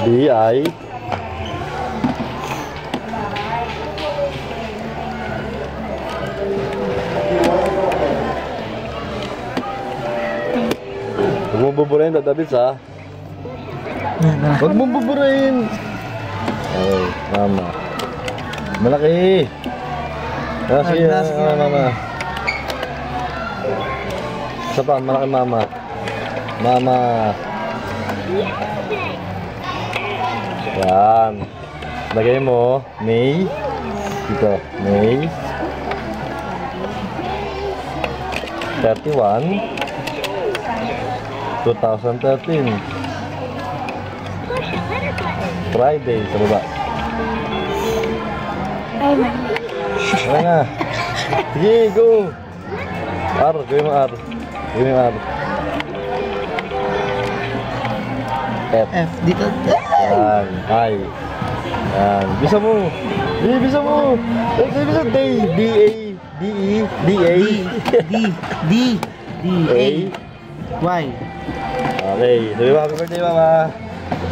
B.I. Huwag mong buburahin, dadabits ha. Huwag mong buburahin. Ay, mama. Malaki. Kasi mama. Isa pa, malaki mama. Mama. Yan. Lagay mo, May. Dito, May. 31. 2013. Friday sa baba. Ay, man. Ano nga? Sige, go! R, gawin mo R. Gawin mo R. F. F dito. Yan, I. Yan, bisa mo. Bisa mo. Bisa day. D-A. D-E. D-A. D-A. Y. Okay, sabi mo, happy birthday, mama.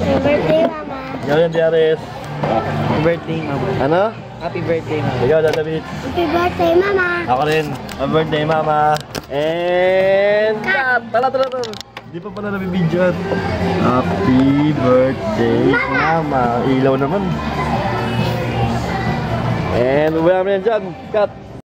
Happy birthday, Mama. Ikaw yan, Diares. Happy birthday, Mama. Ano? Happy birthday, Mama. Ikaw, Dadabit. Happy birthday, Mama. Ako rin. Happy birthday, mama. And cut! Tala. Di pa pala nabibidyoan. Happy birthday, mama. Ilaw naman. And uwi namin yan dyan. Cut!